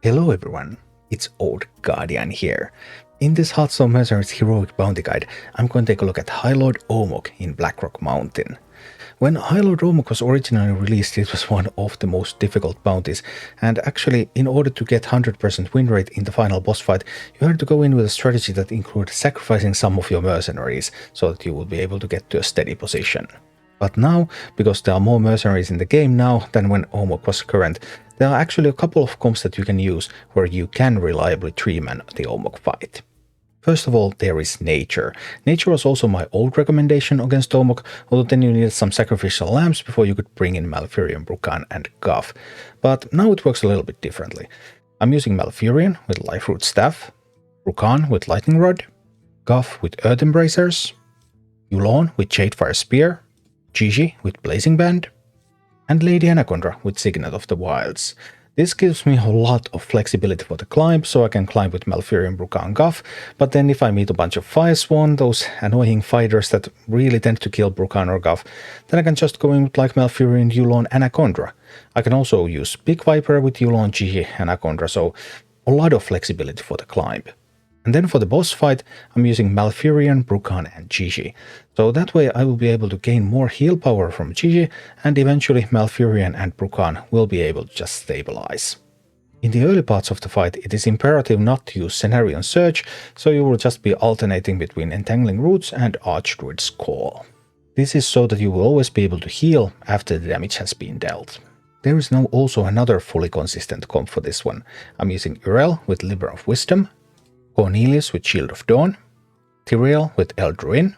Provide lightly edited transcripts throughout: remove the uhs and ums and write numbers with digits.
Hello everyone, it's Old Guardian here. In this Hearthstone Mercenaries Heroic bounty guide, I'm going to take a look at Highlord Omokk in Blackrock Mountain. When Highlord Omokk was originally released, it was one of the most difficult bounties, and actually, in order to get 100% win rate in the final boss fight, you had to go in with a strategy that included sacrificing some of your mercenaries, so that you will be able to get to a steady position. But now, because there are more mercenaries in the game now than when Omokk was current, there are actually a couple of comps that you can use where you can reliably 3-man the Omokk fight. First of all, there is Nature. Nature was also my old recommendation against Omokk, although then you needed some sacrificial lambs before you could bring in Malfurion, Bru'kan and Guff. But now it works a little bit differently. I'm using Malfurion with Liferoot Staff, Bru'kan with Lightning Rod, Guff with Earthen Bracers, Yrel with Jadefire Spear, Gigi with Blazing Band, and Lady Anacondra with Signet of the Wilds. This gives me a lot of flexibility for the climb, so I can climb with Malfurion, Bru'kan, Guff, but then if I meet a bunch of Firesworn, those annoying fighters that really tend to kill Bru'kan or Guff, then I can just go in with like Malfurion, Yrel, Anacondra. I can also use Big Viper with Yrel, Gigi, Anacondra, so a lot of flexibility for the climb. And then for the boss fight, I'm using Malfurion, Bru'kan and Gigi. So that way I will be able to gain more heal power from Gigi, and eventually Malfurion and Bru'kan will be able to just stabilize. In the early parts of the fight, it is imperative not to use Cenarion Surge, so you will just be alternating between Entangling Roots and Archdruid's Call. This is so that you will always be able to heal after the damage has been dealt. There is now also another fully consistent comp for this one. I'm using Yrel with Libram of Wisdom, Cornelius with Shield of Dawn, Tyrael with Highlord Wrynn,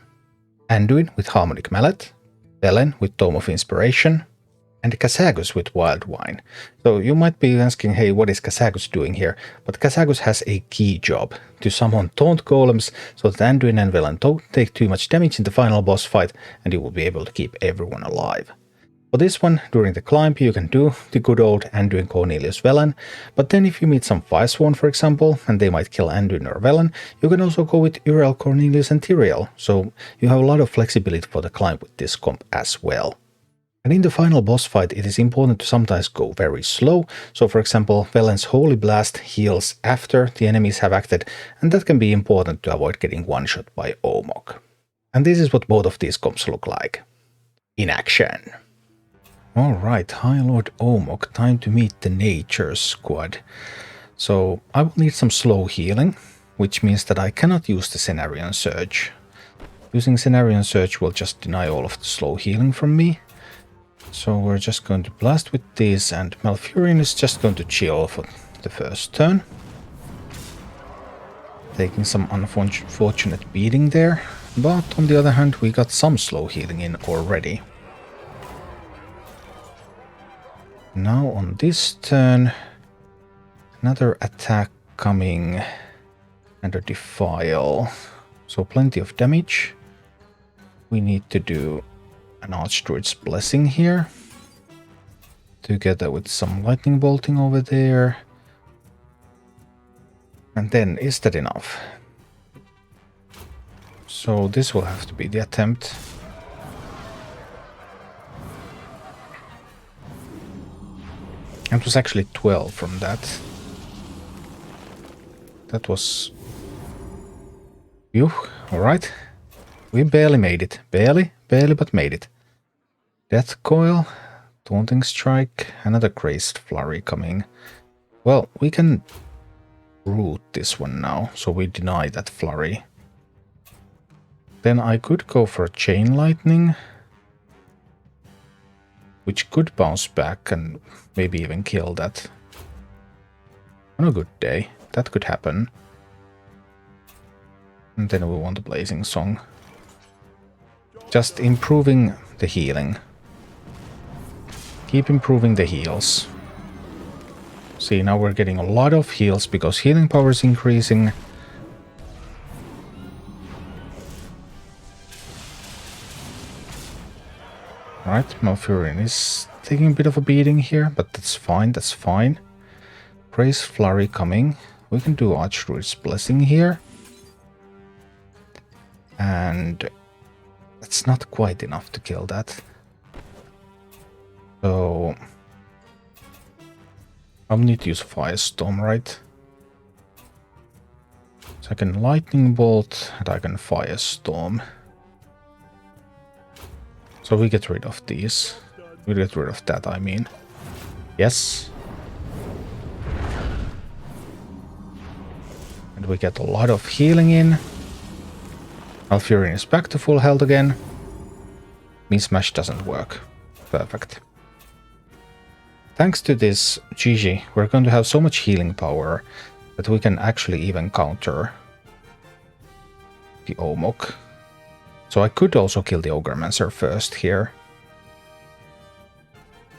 Anduin with Harmonic Mallet, Velen with Tome of Inspiration, and Kazaguz with Wild Wine. So you might be asking, hey, what is Kazaguz doing here? But Kazaguz has a key job, to summon Taunt Golems so that Anduin and Velen don't take too much damage in the final boss fight, and you will be able to keep everyone alive. For this one, during the climb, you can do the good old Anduin, Cornelius, Velen, but then if you meet some Firesworn, for example, and they might kill Anduin or Velen, you can also go with Yrel, Cornelius and Tyrael, so you have a lot of flexibility for the climb with this comp as well. And in the final boss fight, it is important to sometimes go very slow, so for example, Velen's Holy Blast heals after the enemies have acted, and that can be important to avoid getting one-shot by Omokk. And this is what both of these comps look like in action. Alright, Highlord Omokk, time to meet the Nature squad. So I will need some slow healing, which means that I cannot use the Cenarion Surge. Using Cenarion Surge will just deny all of the slow healing from me. So we're just going to blast with this, and Malfurion is just going to chill for the first turn. Taking some unfortunate beating there, but on the other hand we got some slow healing in already. Now on this turn, another attack coming and a Defile. So plenty of damage. We need to do an Archdruid's Blessing here, together with some Lightning Bolting over there. And then, is that enough? So this will have to be the attempt. It was actually 12 from that. That was... Phew, alright. We barely made it. Barely, but made it. Death Coil, Taunting Strike, another Crazed Flurry coming. Well, we can root this one now, so we deny that Flurry. Then I could go for a Chain Lightning, which could bounce back and maybe even kill that. On a good day, that could happen. And then we want a Blazing Song. Just improving the healing. Keep improving the heals. See, now we're getting a lot of heals because healing power is increasing. Right, Malfurion is taking a bit of a beating here, but that's fine, that's fine. Crazed Flurry coming. We can do Archdruid's Blessing here. And that's not quite enough to kill that. So I'll need to use Firestorm, right? So I can Lightning Bolt and I can Firestorm. So we get rid of these. We get rid of that, I mean. Yes. And we get a lot of healing in. Malfurion is back to full health again. Mean Smash doesn't work. Perfect. Thanks to this GG, we're going to have so much healing power that we can actually even counter the Omokk. So I could also kill the Ogremancer first here.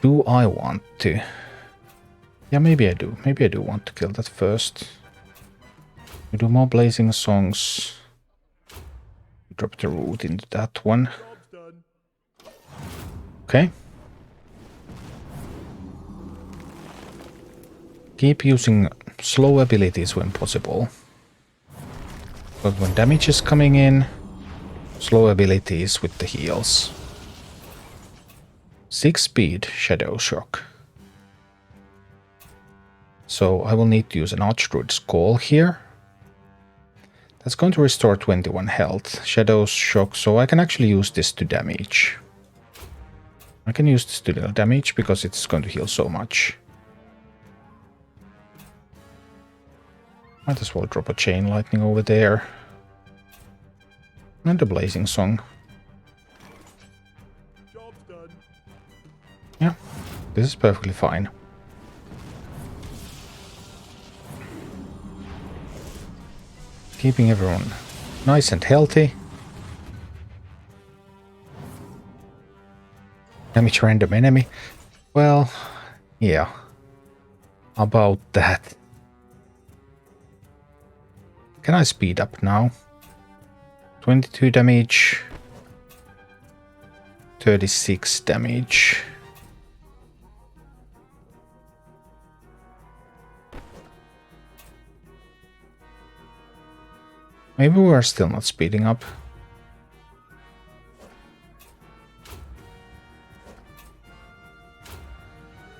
Do I want to? Yeah, maybe I do. Maybe I do want to kill that first. We do more Blazing Songs. Drop the root into that one. Okay. Keep using slow abilities when possible. But when damage is coming in, slow abilities with the heals. 6 speed Shadow Shock. So I will need to use an Archdruid's Call here. That's going to restore 21 health. Shadow Shock, so I can actually use this to damage. I can use this to deal damage because it's going to heal so much. Might as well drop a Chain Lightning over there. And a Blazing Song. Yeah, this is perfectly fine. Keeping everyone nice and healthy. Damage random enemy. Well, yeah. About that. Can I speed up now? 22 damage. 36 damage. Maybe we are still not speeding up.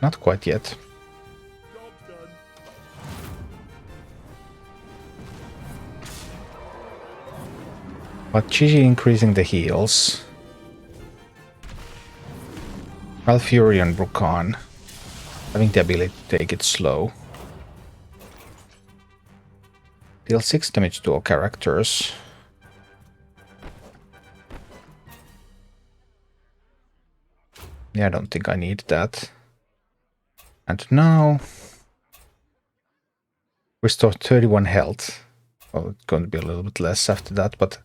Not quite yet. But GG increasing the heals. Malfurion Bru'kan having the ability to take it slow. Deal 6 damage to all characters. Yeah, I don't think I need that. And now restore 31 health. Well, it's going to be a little bit less after that, but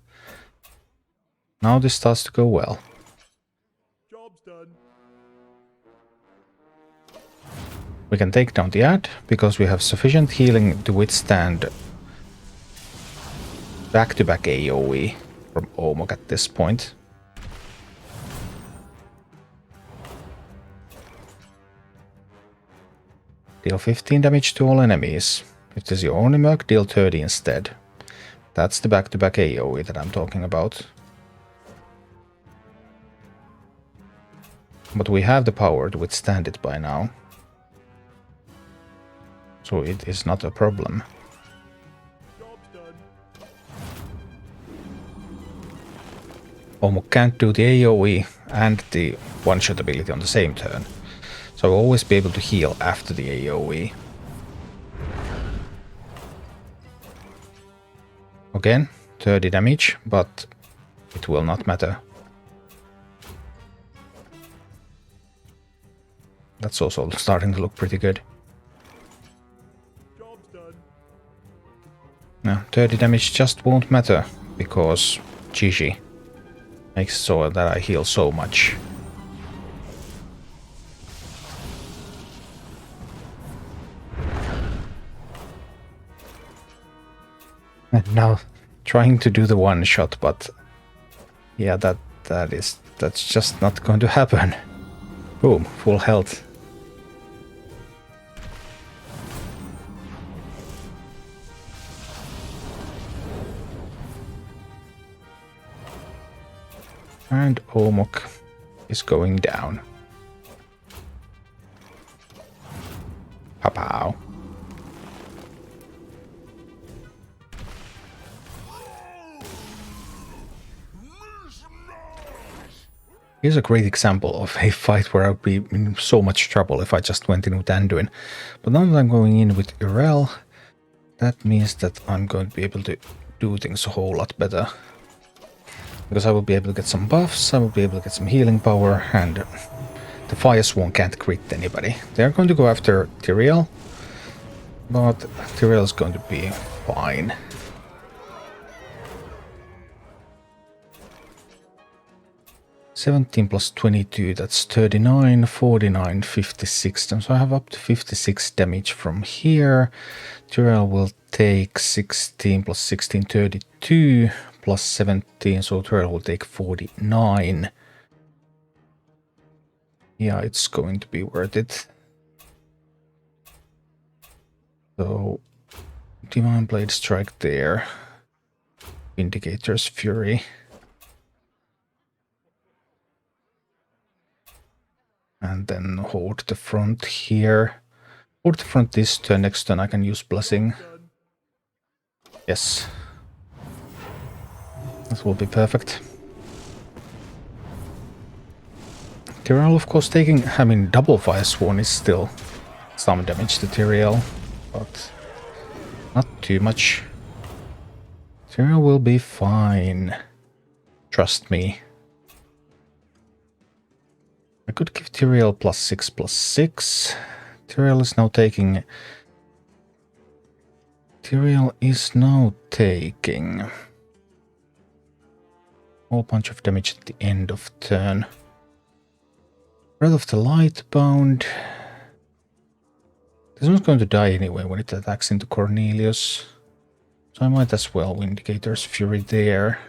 now this starts to go well. Job's done. We can take down the ad because we have sufficient healing to withstand back-to-back AoE from Omokk at this point. Deal 15 damage to all enemies. If this is your only Merc, deal 30 instead. That's the back-to-back AoE that I'm talking about. But we have the power to withstand it by now. So it is not a problem. Omokk can't do the AoE and the one-shot ability on the same turn. So I'll always be able to heal after the AoE. Again, 30 damage, but it will not matter. That's also starting to look pretty good. Job's done. No, 30 damage just won't matter, because GG makes so that I heal so much. And now trying to do the one shot, but yeah, that's just not going to happen. Boom, full health. And Omokk is going down. Pow. Here's a great example of a fight where I would be in so much trouble if I just went in with Anduin. But now that I'm going in with Yrel, that means that I'm going to be able to do things a whole lot better. Because I will be able to get some buffs, I will be able to get some healing power, and the Fire Swarm can't crit anybody. They're going to go after Tyrael, but Tyrael is going to be fine. +17 + 22, that's 39, 49, 56. So I have up to 56 damage from here. Tyrael will take 16 + 16, 32, +17, so Tyrael will take 49. Yeah, it's going to be worth it. So, Divine Blade Strike there. Vindicator's Fury. And then hold the front here. Hold the front this turn, next turn I can use Blessing. Yes. This will be perfect. Tyrael, of course, having double Fire Swarm is still some damage to Tyrael, but not too much. Tyrael will be fine. Trust me. I could give Tyrael +6, +6. Tyrael is now taking a whole bunch of damage at the end of turn. Breath of the Lightbound. This one's going to die anyway when it attacks into Cornelius. So I might as well Vindicator's Fury there.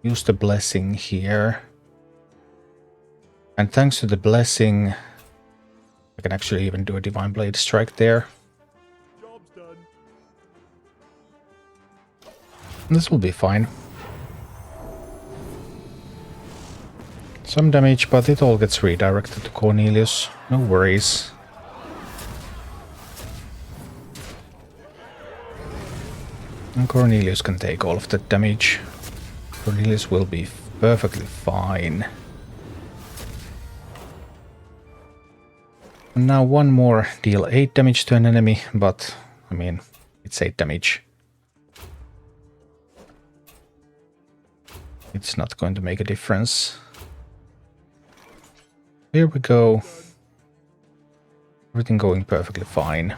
Use the Blessing here. And thanks to the Blessing, I can actually even do a Divine Blade Strike there. Job's done. This will be fine. Some damage, but it all gets redirected to Cornelius. No worries. And Cornelius can take all of that damage. Cornelius will be perfectly fine. And now one more, deal 8 damage to an enemy, but, I mean, it's 8 damage. It's not going to make a difference. Here we go. Everything going perfectly fine.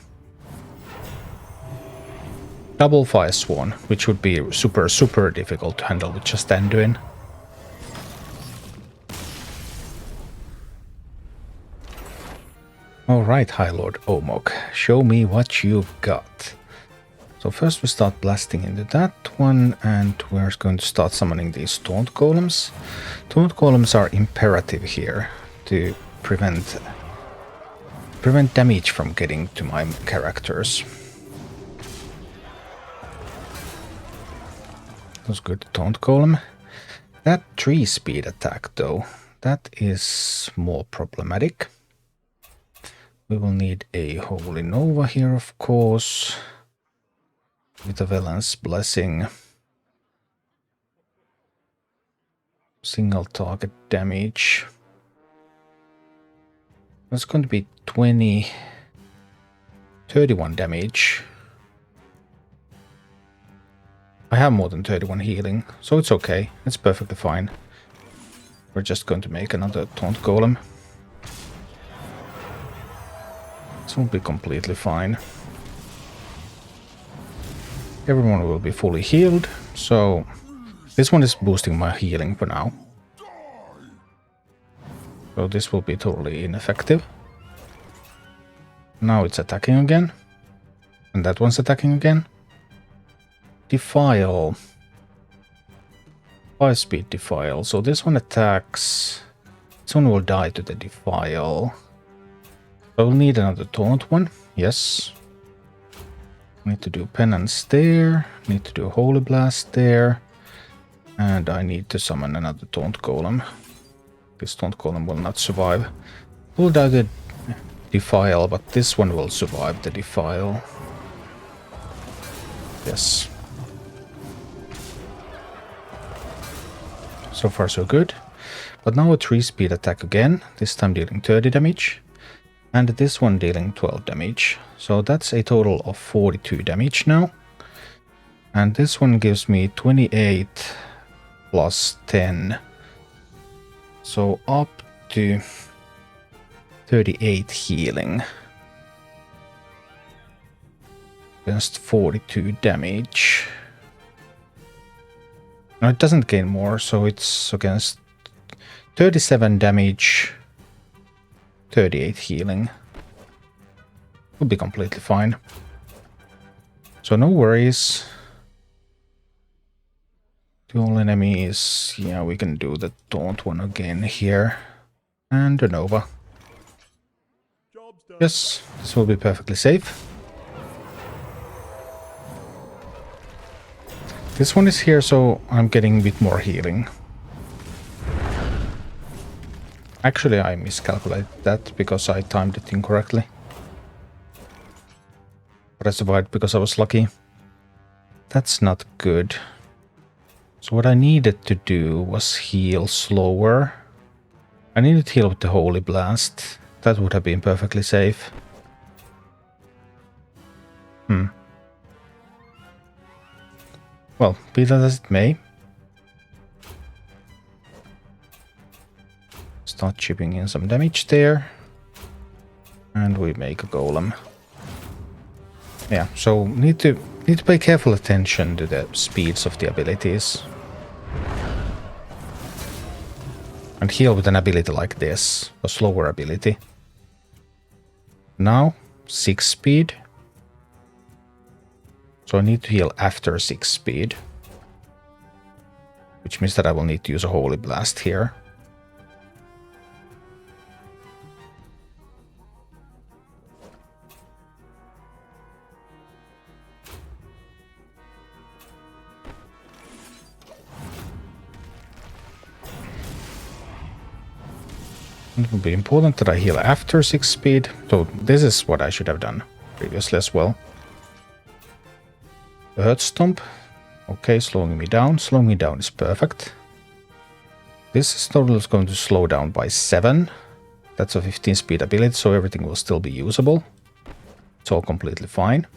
Double Fire Swarm, which would be super difficult to handle with just Anduin. Alright, Highlord Omokk, show me what you've got. So first we start blasting into that one, and we're going to start summoning these Taunt Golems. Taunt Golems are imperative here to prevent damage from getting to my characters. That's good, Taunt Golem. That 3 speed attack though, that is more problematic. We will need a Holy Nova here, of course, with a Velen's Blessing. Single target damage. That's going to be 31 damage. I have more than 31 healing, so it's okay. It's perfectly fine. We're just going to make another Taunt Golem. This will be completely fine. Everyone will be fully healed, so this one is boosting my healing for now. So this will be totally ineffective. Now it's attacking again. And that one's attacking again. Defile. 5 speed Defile. So this one attacks. This one will die to the Defile. I will need another Taunt one. Yes. Need to do Penance there. Need to do Holy Blast there. And I need to summon another Taunt Golem. This Taunt Golem will not survive. Will die the Defile, but this one will survive the Defile. Yes. so far so good. But now a 3-speed attack again, this time dealing 30 damage. And this one dealing 12 damage. So that's a total of 42 damage now. And this one gives me 28 plus 10. So up to 38 healing. Against 42 damage. No, it doesn't gain more, so it's against 37 damage, 38 healing. Will be completely fine. So no worries. Dual enemies, yeah, we can do the taunt one again here. And a Nova. Yes, this will be perfectly safe. This one is here, so I'm getting a bit more healing. Actually, I miscalculated that because I timed it incorrectly. But I survived because I was lucky. That's not good. So what I needed to do was heal slower. I needed to heal with the Holy Blast. That would have been perfectly safe. Well, be that as it may. Start chipping in some damage there. And we make a golem. Yeah, so need to pay careful attention to the speeds of the abilities. And heal with an ability like this, a slower ability. Now, 6 speed. So I need to heal after 6 speed. Which means that I will need to use a Holy Blast here. It will be important that I heal after 6 speed. So this is what I should have done previously as well. Earth Stomp. Okay, slowing me down. Slowing me down is perfect. This total is going to slow down by 7. That's a 15 speed ability, so everything will still be usable. It's all completely fine.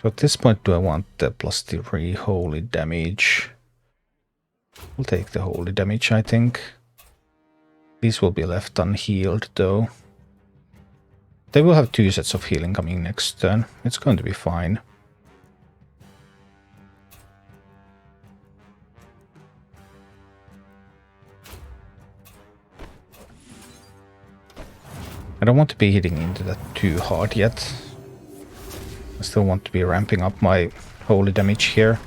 So at this point, do I want the +3 holy damage? We'll take the holy damage, I think. These will be left unhealed, though. They will have 2 sets of healing coming next turn. It's going to be fine. I don't want to be hitting into that too hard yet. I still want to be ramping up my holy damage here.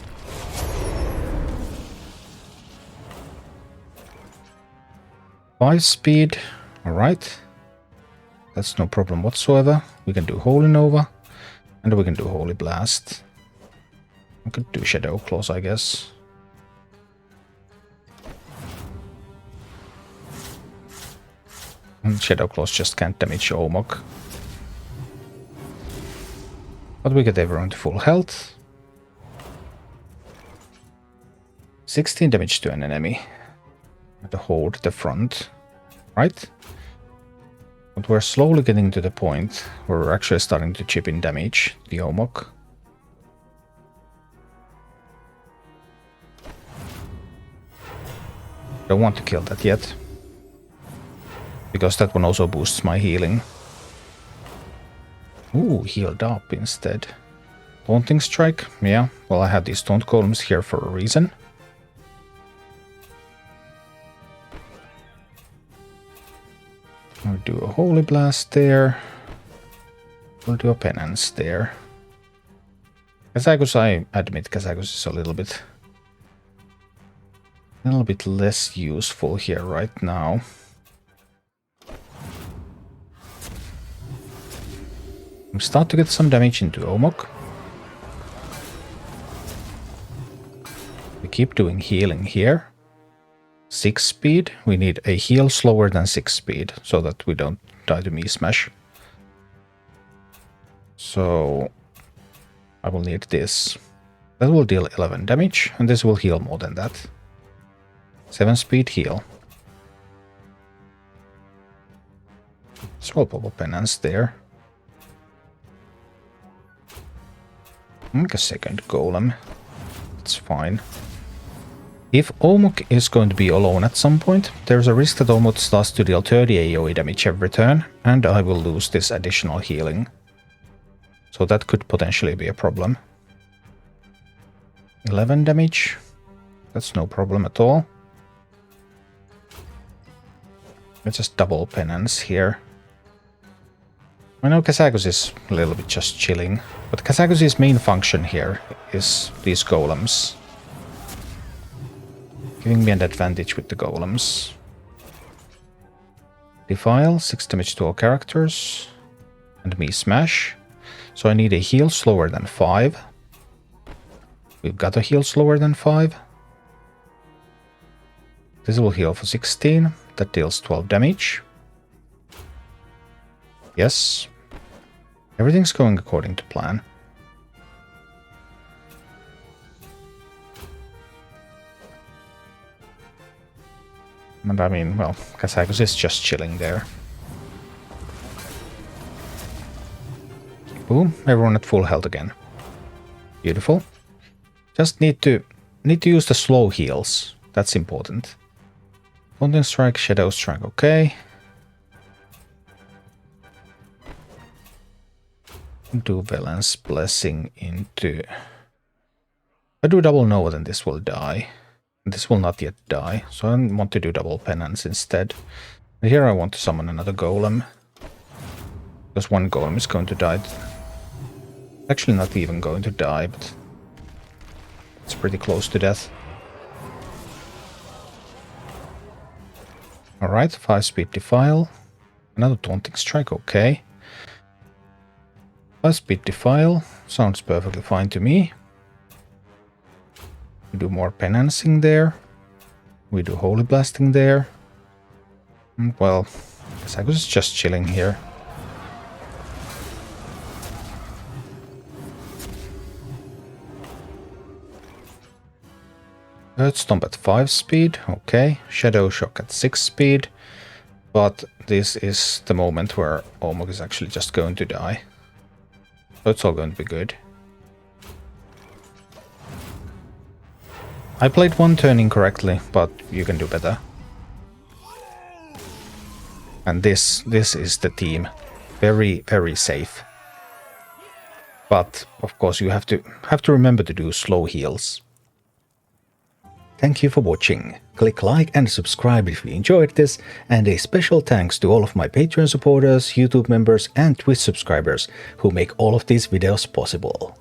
Five speed, alright. That's no problem whatsoever. We can do Holy Nova, and we can do Holy Blast. We could do Shadow Claws, I guess. And Shadow Claws just can't damage Omokk. But we get everyone to full health. 16 damage to an enemy. To hold the front, right? But we're slowly getting to the point where we're actually starting to chip in damage, the Omokk. Don't want to kill that yet. Because that one also boosts my healing. Ooh, healed up instead. Taunting Strike? Yeah, well I have these taunt columns here for a reason. I'll do a Holy Blast there. We'll do a Penance there. Kazakus, I admit Kazakus is a little bit less useful here right now. We start to get some damage into Omokk. We keep doing healing here. 6 speed. We need a heal slower than 6 speed so that we don't die to me smash. So I will need this. That will deal 11 damage, and this will heal more than that. 7 speed heal. Small pop of penance there. Make a second golem. It's fine. If Omokk is going to be alone at some point, there's a risk that Omokk starts to deal 30 AoE damage every turn, and I will lose this additional healing. So that could potentially be a problem. 11 damage. That's no problem at all. Let's just double penance here. I know Kazakus is a little bit just chilling, but Kazakus' main function here is these golems. Giving me an advantage with the golems. Defile, 6 damage to all characters. And me smash. So I need a heal slower than 5. We've got a heal slower than 5. This will heal for 16. That deals 12 damage. Yes. Everything's going according to plan. And I mean, well, Kazakus is just chilling there. Boom, everyone at full health again. Beautiful. Just need to use the slow heals. That's important. Fountain Strike, Shadow Strike, okay. Do Balance Blessing into... If I do double Nova, then this will die. This will not yet die, so I want to do double penance instead. And here I want to summon another golem. Because one golem is going to die. Actually not even going to die, but it's pretty close to death. Alright, 5 speed Defile. Another Taunting Strike, okay. 5 speed Defile, sounds perfectly fine to me. We do more penancing there. We do Holy Blasting there. Well, Kazakus is just chilling here. Earth Stomp at 5 speed, okay. Shadow Shock at 6 speed. But this is the moment where Omokk is actually just going to die. So it's all going to be good. I played one turn incorrectly, but you can do better. And this is the team. Very, very safe. But of course you have to remember to do slow heals. Thank you for watching. Click like and subscribe if you enjoyed this, and a special thanks to all of my Patreon supporters, YouTube members and Twitch subscribers who make all of these videos possible.